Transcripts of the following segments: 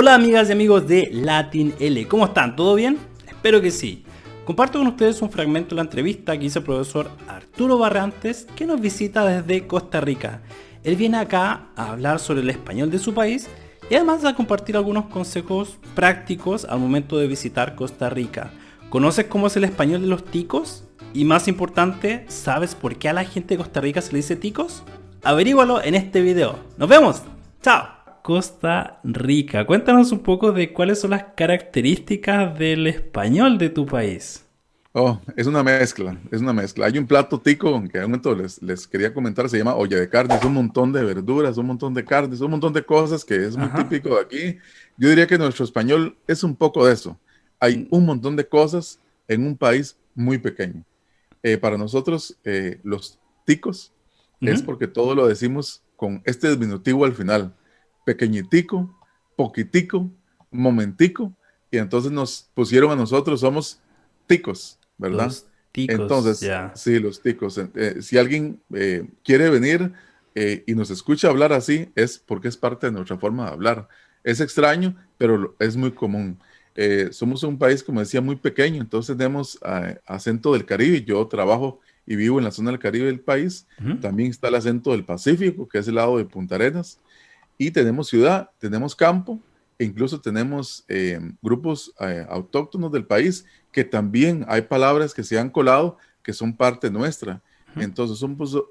Hola amigas y amigos de Latin L, ¿cómo están? ¿Todo bien? Espero que sí. Comparto con ustedes un fragmento de la entrevista que hizo el profesor Arturo Barrantes, que nos visita desde Costa Rica. Él viene acá a hablar sobre el español de su país y además a compartir algunos consejos prácticos al momento de visitar Costa Rica. ¿Conoces cómo es el español de los ticos? Y más importante, ¿sabes por qué a la gente de Costa Rica se le dice ticos? Averígualo en este video. ¡Nos vemos! ¡Chao! Costa Rica. Cuéntanos un poco de cuáles son las características del español de tu país. Oh, es una mezcla, es una mezcla. Hay un plato tico que en un momento les quería comentar, se llama olla de carne, es un montón de verduras, un montón de carnes, un montón de cosas que es muy Ajá. típico de aquí. Yo diría que nuestro español es un poco de eso. Hay un montón de cosas en un país muy pequeño. Para nosotros, los ticos, es Ujú. porque todo lo decimos con este diminutivo al final. Pequeñitico, poquitico, momentico, y entonces nos pusieron a nosotros, somos ticos, ¿verdad? Los ticos, Entonces, ya. sí, los ticos. Si alguien quiere venir y nos escucha hablar así, es porque es parte de nuestra forma de hablar. Es extraño, pero es muy común. Somos un país, como decía, muy pequeño, entonces tenemos acento del Caribe. Yo trabajo y vivo en la zona del Caribe del país. Ujú. También está el acento del Pacífico, que es el lado de Punta Arenas. Y tenemos ciudad, tenemos campo, e incluso tenemos grupos autóctonos del país que también hay palabras que se han colado que son parte nuestra. Ujú. Entonces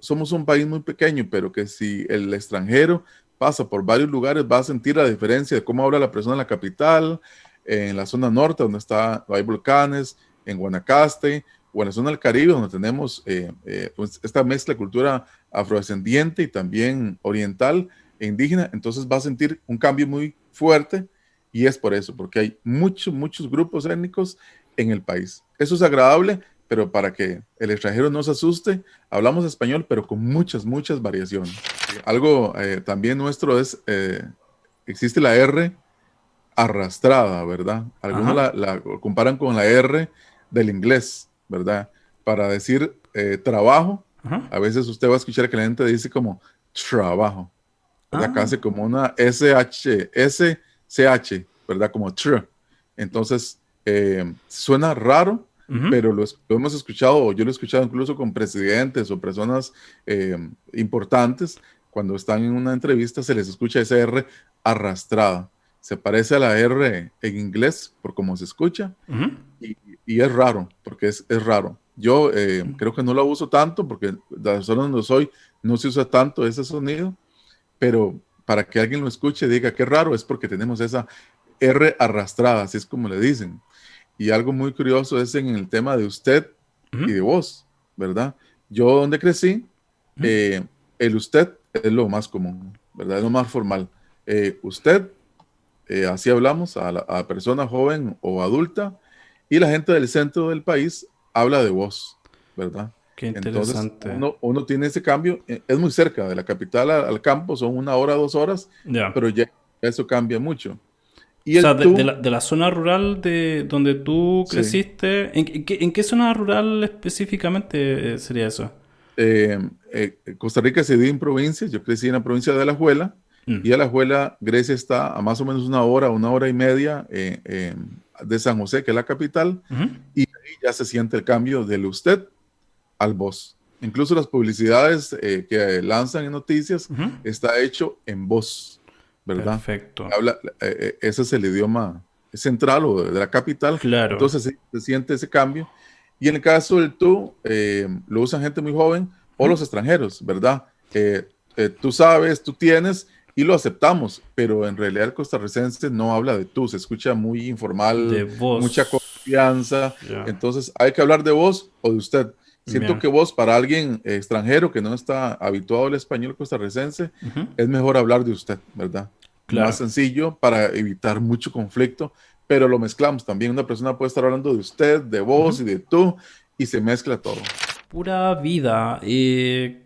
somos un país muy pequeño, pero que si el extranjero pasa por varios lugares va a sentir la diferencia de cómo habla la persona en la capital, en la zona norte donde hay volcanes, en Guanacaste, o en la zona del Caribe donde tenemos pues esta mezcla de cultura afrodescendiente y también oriental e indígena. Entonces va a sentir un cambio muy fuerte, y es por eso, porque hay muchos grupos étnicos en el país. Eso es agradable, pero para que el extranjero no se asuste, hablamos español, pero con muchas variaciones. Algo también nuestro es, existe la R arrastrada, ¿verdad? Algunos Ajá. la comparan con la R del inglés, ¿verdad? Para decir trabajo, Ajá. a veces usted va a escuchar que la gente dice como trabajo, ¿verdad? Ah. Casi como una SCH, ¿verdad? Como tr. Entonces, suena raro, Ujú. pero lo hemos escuchado, o yo lo he escuchado incluso con presidentes o personas eh, importantes, cuando están en una entrevista se les escucha esa R arrastrada. Se parece a la R en inglés por cómo se escucha, Ujú. y, y es raro, porque es raro. Yo creo que no lo uso tanto porque de la zona donde soy no se usa tanto ese sonido, pero para que alguien lo escuche y diga qué raro es porque tenemos esa R arrastrada, así es como le dicen. Y algo muy curioso es en el tema de usted Ujú. y de vos, ¿verdad? Yo donde crecí, Ujú. eh, el usted es lo más común, ¿verdad? Es lo más formal. Usted, así hablamos a persona joven o adulta, y la gente del centro del país habla de vos, ¿verdad? Qué Entonces, interesante. uno tiene ese cambio, es muy cerca de la capital al campo, son 1 hora, 2 horas, Ya. pero ya eso cambia mucho. O Y sea, el tú, de la zona rural de donde tú sí, creciste, en qué zona rural específicamente sería eso? Costa Rica se divide en provincias. Yo crecí en la provincia de Alajuela, y Mm. Alajuela, Grecia, está a más o menos 1 hora, 1 hora y media de San José, que es la capital, Ujú. y ahí ya se siente el cambio del usted al vos. Incluso las publicidades que lanzan en noticias Ujú. está hecho en voz, ¿verdad? Perfecto. Ese es el idioma central o de la capital, Claro. entonces sí, se siente ese cambio. Y en el caso del tú, lo usan gente muy joven o Ujú. los extranjeros, ¿verdad? Tú sabes, tú tienes, y lo aceptamos, pero en realidad el costarricense no habla de tú, se escucha muy De informal, mucha voz. confianza. Ya. Entonces hay que hablar de vos o de usted. Siento Bien. que vos, para alguien extranjero que no está habituado al español costarricense, Ujú. es mejor hablar de usted, ¿verdad? Más Claro. sencillo para evitar mucho conflicto, pero lo mezclamos también. Una persona puede estar hablando de usted, de Ujú. vos y de tú, y se mezcla todo. Pura vida. Sí.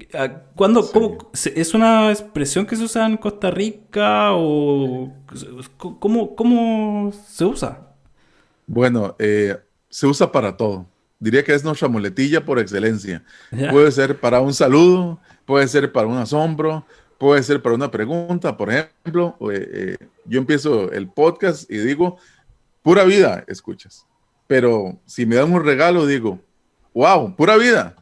¿Es una expresión que se usa en Costa Rica o cómo se usa? Bueno, se usa para todo. Diría que es nuestra muletilla por excelencia. Ya. Puede ser para un saludo, puede ser para un asombro, puede ser para una pregunta, por ejemplo, yo empiezo el podcast y digo, pura vida, escuchas. Pero si me dan un regalo, digo, wow, pura vida.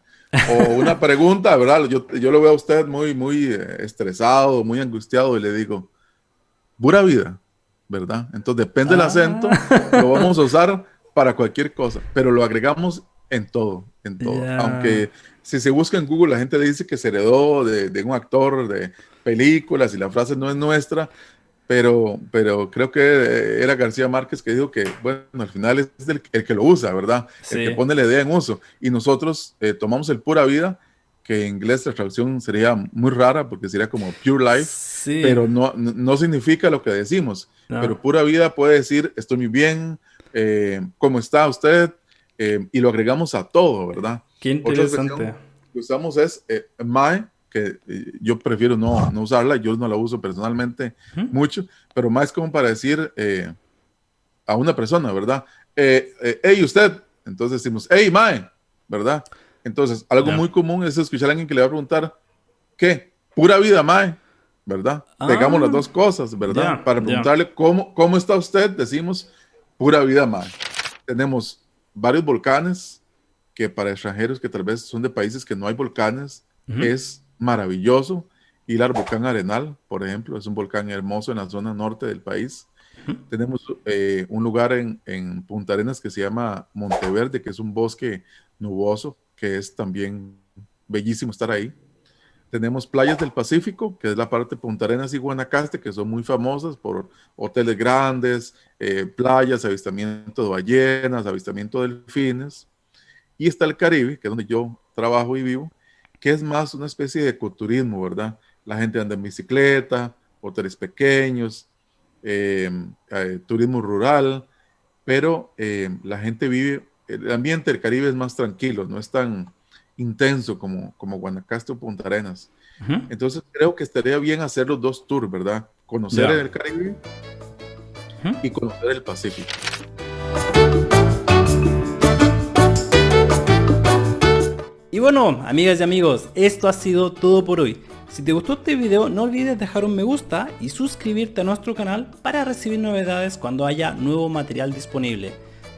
O una pregunta, ¿verdad? Yo lo veo a usted muy estresado, muy angustiado y le digo, pura vida, ¿verdad? Entonces depende del acento, lo vamos a usar para cualquier cosa, pero lo agregamos en todo, en todo. Ya. Aunque si se busca en Google, la gente le dice que se heredó de un actor de películas y la frase no es nuestra, pero creo que era García Márquez que dijo que, bueno, al final es el que lo usa, ¿verdad? Sí. El que pone la idea en uso. Y nosotros tomamos el pura vida, que en inglés la traducción sería muy rara porque sería como pure life, Sí. pero no significa lo que decimos. No. Pero pura vida puede decir, estoy muy bien, ¿cómo está usted? Y lo agregamos a todo, ¿verdad? Qué interesante. Otra expresión que usamos es mae, que yo prefiero no usarla, yo no la uso personalmente mucho, pero mae es como para decir a una persona, ¿verdad? Hey, usted. Entonces decimos, hey, mae, ¿verdad? Entonces, algo muy común es escuchar a alguien que le va a preguntar, ¿qué? Pura vida, mae, ¿verdad? Pegamos las dos cosas, ¿verdad? Para preguntarle ¿cómo está usted, decimos, pura vida, mae. Tenemos varios volcanes que para extranjeros que tal vez son de países que no hay volcanes, es maravilloso. Ir al volcán Arenal, por ejemplo, es un volcán hermoso en la zona norte del país. Tenemos un lugar en Punta Arenas que se llama Monteverde, que es un bosque nuboso, que es también bellísimo estar ahí. Tenemos playas del Pacífico, que es la parte de Punta Arenas y Guanacaste, que son muy famosas por hoteles grandes, playas, avistamiento de ballenas, avistamiento de delfines. Y está el Caribe, que es donde yo trabajo y vivo, que es más una especie de ecoturismo, ¿verdad? La gente anda en bicicleta, hoteles pequeños, turismo rural, pero la gente vive, el ambiente del Caribe es más tranquilo, no es tan intenso como Guanacaste o Punta Arenas. Entonces creo que estaría bien hacer los dos tours, ¿verdad? Conocer el Caribe y conocer el Pacífico. Y bueno, amigas y amigos, esto ha sido todo por hoy. Si te gustó este video, no olvides dejar un me gusta y suscribirte a nuestro canal para recibir novedades cuando haya nuevo material disponible.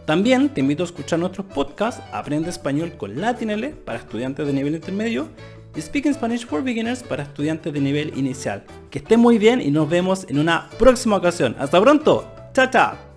También te invito a escuchar nuestros podcasts Aprende Español con Latinl para estudiantes de nivel intermedio y Speaking Spanish for Beginners para estudiantes de nivel inicial. Que estén muy bien y nos vemos en una próxima ocasión. ¡Hasta pronto! ¡Chao, chao!